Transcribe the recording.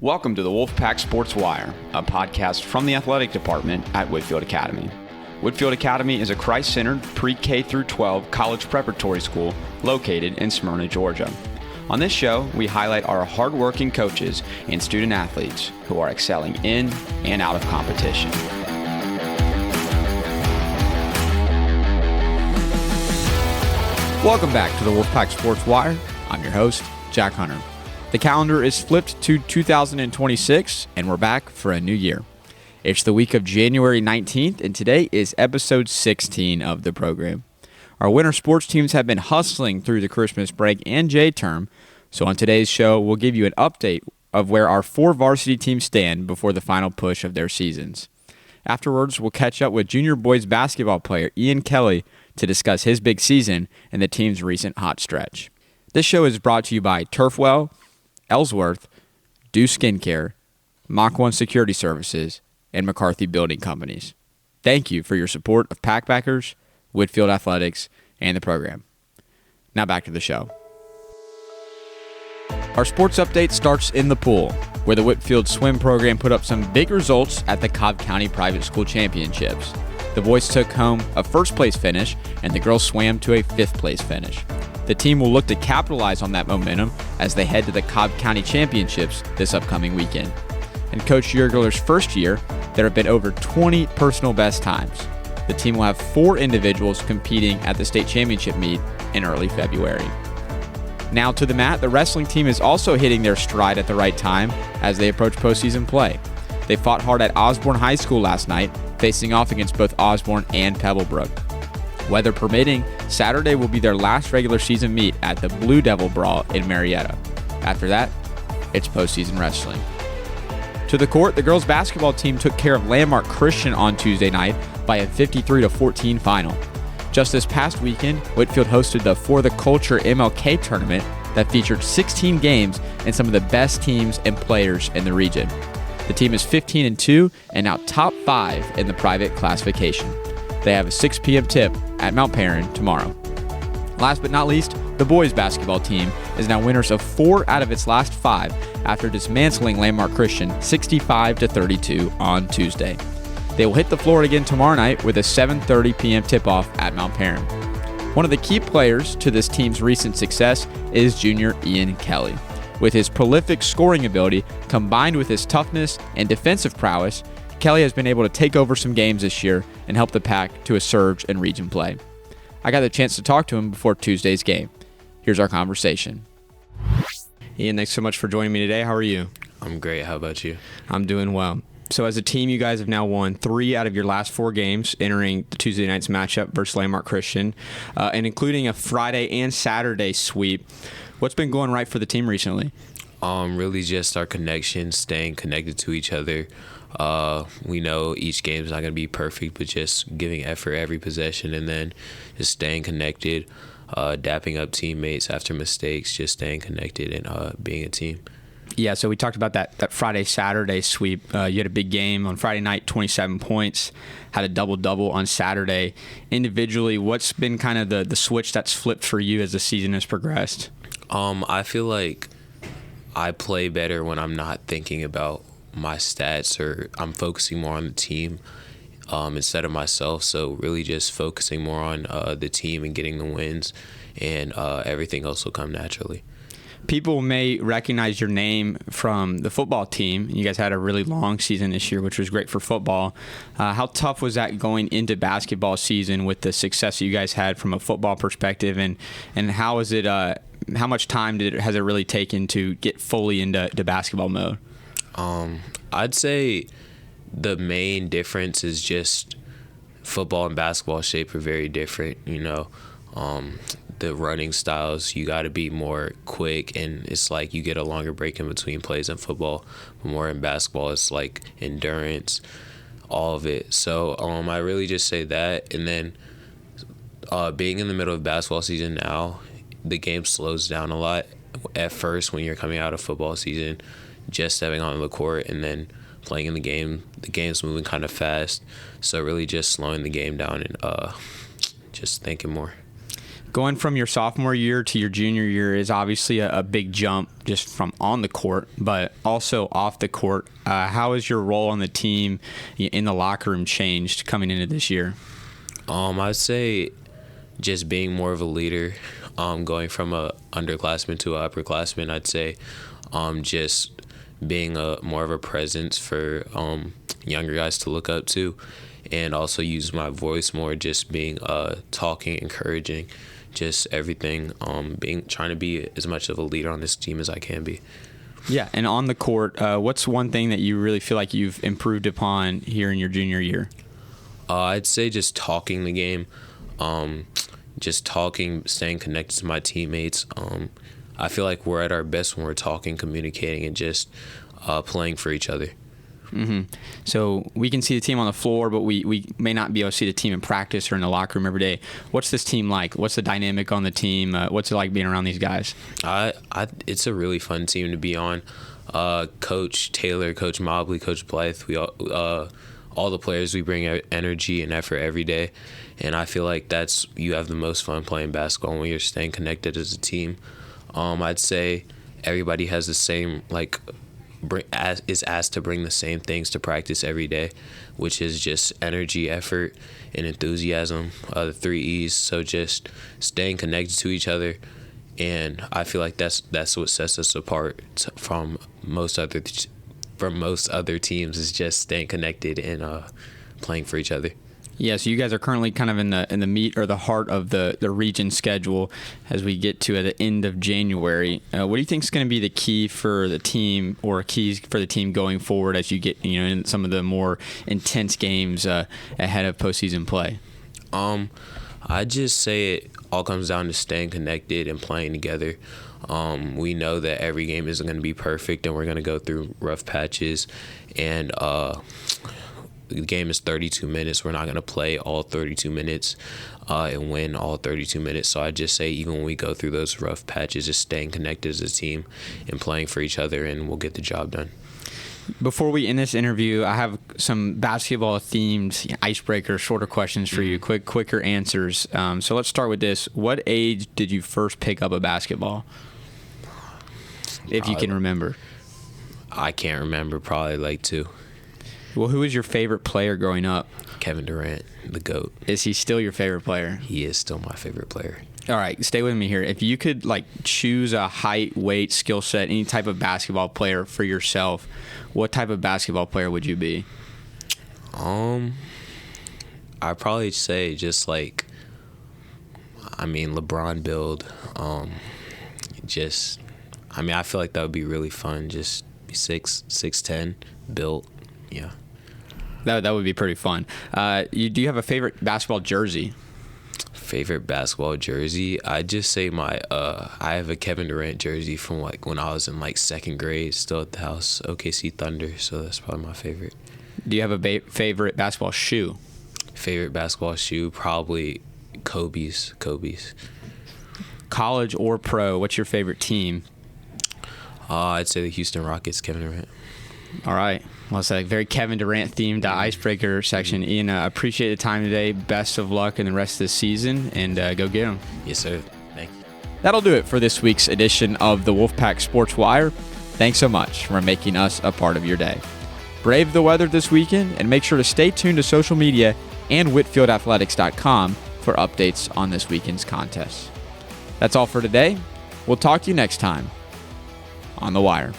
Welcome to the Wolfpack Sports Wire, a podcast from the athletic department at Whitefield Academy. Whitefield Academy is a Christ-centered pre-K through 12 college preparatory school located in Smyrna, Georgia. On this show, we highlight our hardworking coaches and student athletes who are excelling in and out of competition. Welcome back to the Wolfpack Sports Wire. I'm your host, Jack Hunter. The calendar is flipped to 2026, and we're back for a new year. It's the week of January 19th, and today is episode 16 of the program. Our winter sports teams have been hustling through the Christmas break and J-term, so on today's show, we'll give you an update of where our four varsity teams stand before the final push of their seasons. Afterwards, we'll catch up with junior boys basketball player Ian Kelly to discuss his big season and the team's recent hot stretch. This show is brought to you by Turfwell, Ellsworth, Do Skincare, Mach 1 Security Services, and McCarthy Building Companies. Thank you for your support of Packbackers, Whitefield Athletics, and the program. Now back to the show. Our sports update starts in the pool, where the Whitefield swim program put up some big results at the Cobb County Private School Championships. The boys took home a first-place finish, and the girls swam to a fifth-place finish. The team will look to capitalize on that momentum as they head to the Cobb County Championships this upcoming weekend. In Coach Yergler's first year, there have been over 20 personal best times. The team will have 4 individuals competing at the state championship meet in early February. Now to the mat, the wrestling team is also hitting their stride at the right time as they approach postseason play. They fought hard at Osborne High School last night, facing off against both Osborne and Pebblebrook. Weather permitting, Saturday will be their last regular season meet at the Blue Devil Brawl in Marietta. After that, it's postseason wrestling. To the court, the girls basketball team took care of Landmark Christian on Tuesday night by a 53-14 final. Just this past weekend, Whitefield hosted the For the Culture MLK tournament that featured 16 games and some of the best teams and players in the region. The team is 15-2 and now top 5 in the private classification. They have a 6 p.m. tip at Mount Perrin tomorrow. Last but not least, the boys basketball team is now winners of 4 out of its last 5 after dismantling Landmark Christian 65-32 on Tuesday. They will hit the floor again tomorrow night with a 7:30 p.m. tip-off at Mount Perrin. One of the key players to this team's recent success is junior Ian Kelly. With his prolific scoring ability combined with his toughness and defensive prowess, Kelly has been able to take over some games this year and help the Pack to a surge in region play. I got the chance to talk to him before Tuesday's game. Here's our conversation. Ian, thanks so much for joining me today. How are you? I'm great. How about you? I'm doing well. So as a team, you guys have now won 3 out of your last 4 games, entering the Tuesday night's matchup versus Landmark Christian, and including a Friday and Saturday sweep. What's been going right for the team recently? Really just our connection, staying connected to each other. We know each game is not going to be perfect, but just giving effort every possession and then just staying connected, dapping up teammates after mistakes, just staying connected and being a team. Yeah, so we talked about that Friday-Saturday sweep. You had a big game on Friday night, 27 points, had a double-double on Saturday. Individually, what's been kind of the switch that's flipped for you as the season has progressed? I feel like I play better when I'm not thinking about my stats, or I'm focusing more on the team instead of myself. So really just focusing more on the team and getting the wins, and everything else will come naturally. People may recognize your name from the football team. You guys had a really long season this year, which was great for football. How tough was that going into basketball season with the success that you guys had from a football perspective, and how is it? How much time has it really taken to get fully into basketball mode? I'd say the main difference is just football and basketball shape are very different, you know. The running styles, you got to be more quick, and it's like you get a longer break in between plays in football. But more in basketball, it's like endurance, all of it. So I really just say that. And then being in the middle of basketball season now, the game slows down a lot at first when you're coming out of football season, just stepping on the court and then playing in the game. The game's moving kind of fast, so really just slowing the game down and just thinking more. Going from your sophomore year to your junior year is obviously a big jump just from on the court, but also off the court. How has your role on the team in the locker room changed coming into this year? I'd say just being more of a leader, going from a underclassman to a upperclassman. I'd say just being more of a presence for younger guys to look up to, and also use my voice more, just being talking, encouraging, just everything, trying to be as much of a leader on this team as I can be. Yeah, and on the court, what's one thing that you really feel like you've improved upon here in your junior year? I'd say just talking the game, just talking, staying connected to my teammates. I feel like we're at our best when we're talking, communicating, and just playing for each other. Mm-hmm. So we can see the team on the floor, but we may not be able to see the team in practice or in the locker room every day. What's this team like? What's the dynamic on the team? What's it like being around these guys? It's a really fun team to be on. Coach Taylor, Coach Mobley, Coach Blythe, all the players, we bring energy and effort every day, and I feel like you have the most fun playing basketball when you're staying connected as a team. I'd say everybody has the same is asked to bring the same things to practice every day, which is just energy, effort, and enthusiasm, the 3 E's. So just staying connected to each other, and I feel like that's what sets us apart from most other teams, is just staying connected and playing for each other. Yeah, so you guys are currently kind of in the meat or the heart of the region schedule as we get to at the end of January. What do you think is going to be the key for the team, or keys for the team going forward as you get in some of the more intense games ahead of postseason play? I'd just say it all comes down to staying connected and playing together. We know that every game isn't going to be perfect, and we're going to go through rough patches, and the game is 32 minutes. We're not going to play all 32 minutes and win all 32 minutes. So I just say, even when we go through those rough patches, just staying connected as a team and playing for each other, and we'll get the job done. Before we end this interview, I have some basketball-themed icebreaker, shorter questions for you, quicker answers. So let's start with this. What age did you first pick up a basketball, if you can remember? I can't remember. Probably like 2. Well, who was your favorite player growing up? Kevin Durant, the GOAT. Is he still your favorite player? He is still my favorite player. All right, stay with me here. If you could choose a height, weight, skill set, any type of basketball player for yourself, what type of basketball player would you be? I'd probably say just LeBron build. I feel like that would be really fun. Just be 6'10", built. Yeah. That would be pretty fun. Do you have a favorite basketball jersey? Favorite basketball jersey? I'd just say I have a Kevin Durant jersey from when I was in second grade, still at the house, OKC Thunder. So that's probably my favorite. Do you have a favorite basketball shoe? Favorite basketball shoe? Probably Kobe's. College or pro, what's your favorite team? I'd say the Houston Rockets, Kevin Durant. All right. Well, it's a very Kevin Durant-themed icebreaker section. Ian, appreciate the time today. Best of luck in the rest of the season, and go get them. Yes, sir. Thank you. That'll do it for this week's edition of the Wolfpack Sports Wire. Thanks so much for making us a part of your day. Brave the weather this weekend, and make sure to stay tuned to social media and WhitfieldAthletics.com for updates on this weekend's contests. That's all for today. We'll talk to you next time on The Wire.